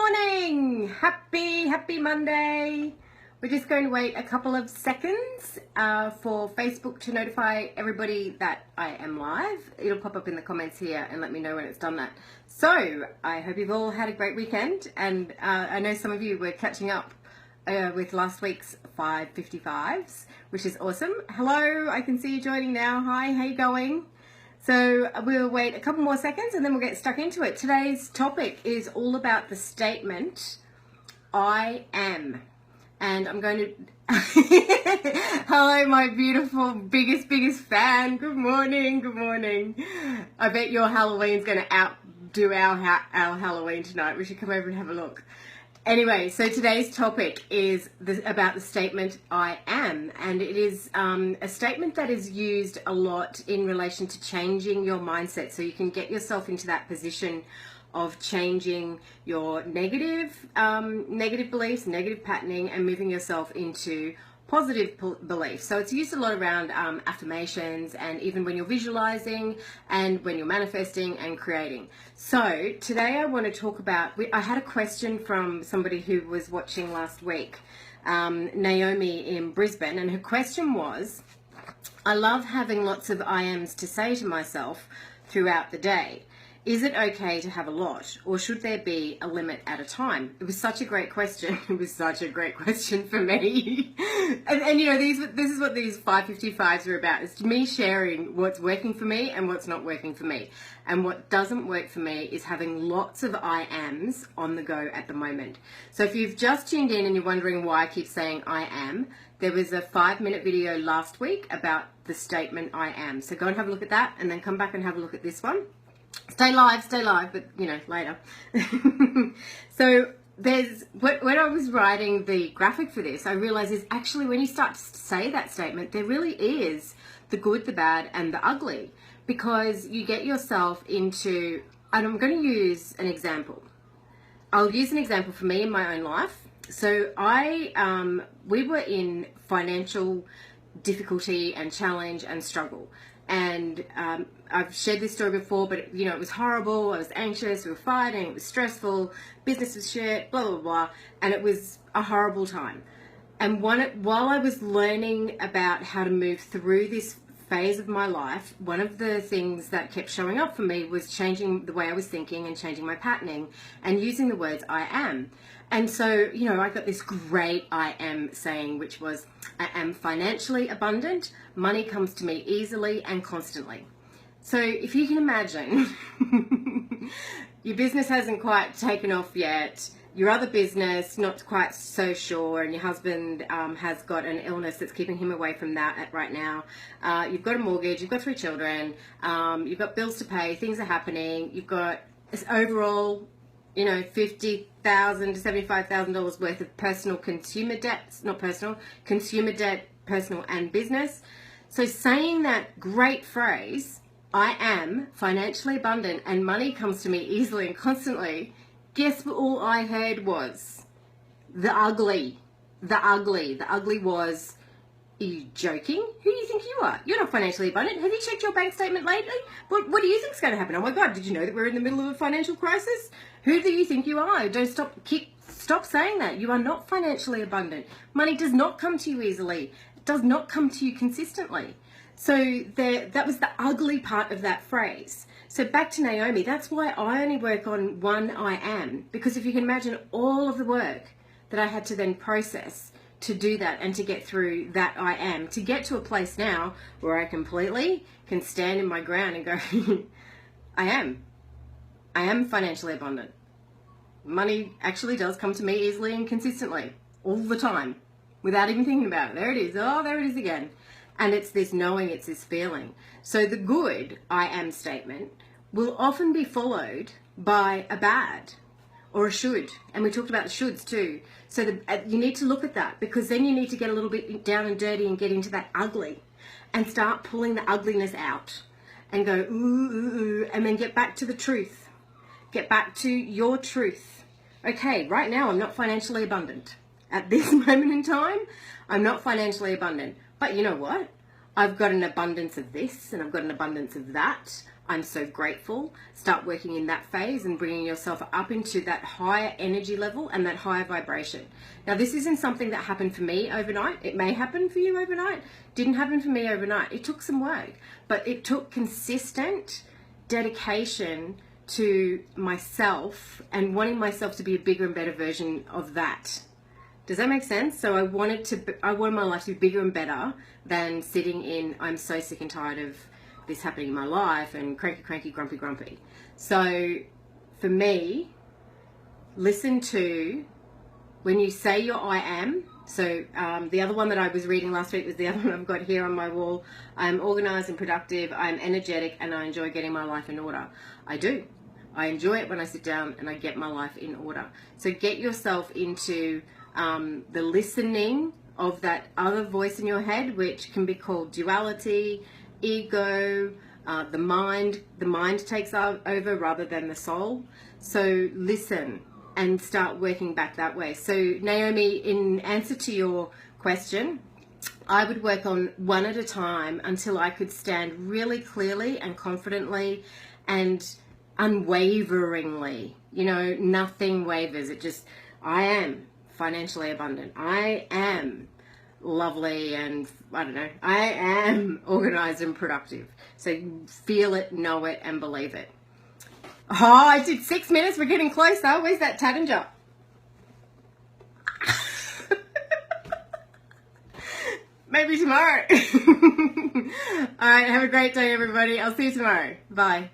morning! Happy Monday. We're just going to wait a couple of seconds for Facebook to notify everybody that I am live. It'll pop up in the comments here and let me know when it's done that. So I hope you've all had a great weekend, and I know some of you were catching up with last week's 555s, which is awesome. Hello, I can see you joining now. Hi, how you going? So we'll wait a couple more seconds and then we'll get stuck into it. Today's topic is all about the statement, I am. And I'm going to... Hello, my beautiful, biggest fan. Good morning. I bet your Halloween's going to outdo our Halloween tonight. We should come over and have a look. Anyway, so today's topic is about the statement, I am. And it is a statement that is used a lot in relation to changing your mindset. So you can get yourself into that position of changing your negative beliefs, negative patterning, and moving yourself into positive beliefs. So it's used a lot around affirmations, and even when you're visualizing and when you're manifesting and creating. So today I want to talk about, I had a question from somebody who was watching last week, Naomi in Brisbane, and her question was, I love having lots of I ams to say to myself throughout the day. Is it okay to have a lot, or should there be a limit at a time? It was such a great question. It was such a great question for me. and you know, this is what these 555s are about. It's me sharing what's working for me and what's not working for me. And what doesn't work for me is having lots of I ams on the go at the moment. So if you've just tuned in and you're wondering why I keep saying I am, there was a 5-minute video last week about the statement I am. So go and have a look at that, and then come back and have a look at this one. Stay live, but you know, later. So there's, when I was writing the graphic for this, I realized is actually when you start to say that statement, there really is the good, the bad, and the ugly, because you get yourself into, and I'm going to use an example. I'll use an example for me in my own life. So we were in financial difficulty and challenge and struggle. And I've shared this story before, but you know, it was horrible. I was anxious, we were fighting, it was stressful, business was shit, blah, blah, blah. And it was a horrible time. And while I was learning about how to move through this phase of my life, one of the things that kept showing up for me was changing the way I was thinking and changing my patterning and using the words I am. And so, you know, I got this great I am saying, which was, I am financially abundant, money comes to me easily and constantly. So if you can imagine, your business hasn't quite taken off yet, your other business not quite so sure, and your husband has got an illness that's keeping him away from that right now. You've got a mortgage, you've got 3 children, you've got bills to pay, things are happening, you've got this overall, you know, $50,000 to $75,000 worth of personal consumer debt, consumer debt, personal and business. So saying that great phrase, I am financially abundant and money comes to me easily and constantly, guess what all I heard was the ugly. The ugly was, are you joking? Who do you think you are? You're not financially abundant. Have you checked your bank statement lately? What do you think is going to happen? Oh my God, did you know that we're in the middle of a financial crisis? Who do you think you are? Don't stop saying that. You are not financially abundant. Money does not come to you easily. It does not come to you consistently. So that was the ugly part of that phrase. So back to Naomi, that's why I only work on one I am, because if you can imagine all of the work that I had to then process to do that and to get through that I am, to get to a place now where I completely can stand in my ground and go, I am financially abundant. Money actually does come to me easily and consistently, all the time, without even thinking about it. There it is. Oh, there it is again. And it's this knowing, it's this feeling. So the good I am statement will often be followed by a bad or a should. And we talked about the shoulds too. So you need to look at that, because then you need to get a little bit down and dirty and get into that ugly and start pulling the ugliness out and go, ooh, and then get back to the truth. Get back to your truth. Okay, right now I'm not financially abundant. At this moment in time, I'm not financially abundant. But you know what? I've got an abundance of this and I've got an abundance of that. I'm so grateful. Start working in that phase and bringing yourself up into that higher energy level and that higher vibration. Now, this isn't something that happened for me overnight. It may happen for you overnight. Didn't happen for me overnight. It took some work, but it took consistent dedication to myself and wanting myself to be a bigger and better version of that. Does that make sense? So I wanted my life to be bigger and better than sitting in, I'm so sick and tired of this happening in my life and cranky, grumpy. So for me, listen to when you say your I am. So the other one that I was reading last week was the other one I've got here on my wall. I'm organized and productive. I'm energetic and I enjoy getting my life in order. I do. I enjoy it when I sit down and I get my life in order. So get yourself into the listening of that other voice in your head, which can be called duality, ego, the mind. The mind takes over rather than the soul. So listen and start working back that way. So Naomi, in answer to your question, I would work on one at a time until I could stand really clearly and confidently and unwaveringly. You know, nothing wavers. It just, I am financially abundant. I am lovely and I don't know, I am organized and productive. So feel it, know it, and believe it. Oh, I did 6 minutes. We're getting closer. Where's that Tattinger? Maybe tomorrow. All right, have a great day, everybody. I'll see you tomorrow. Bye.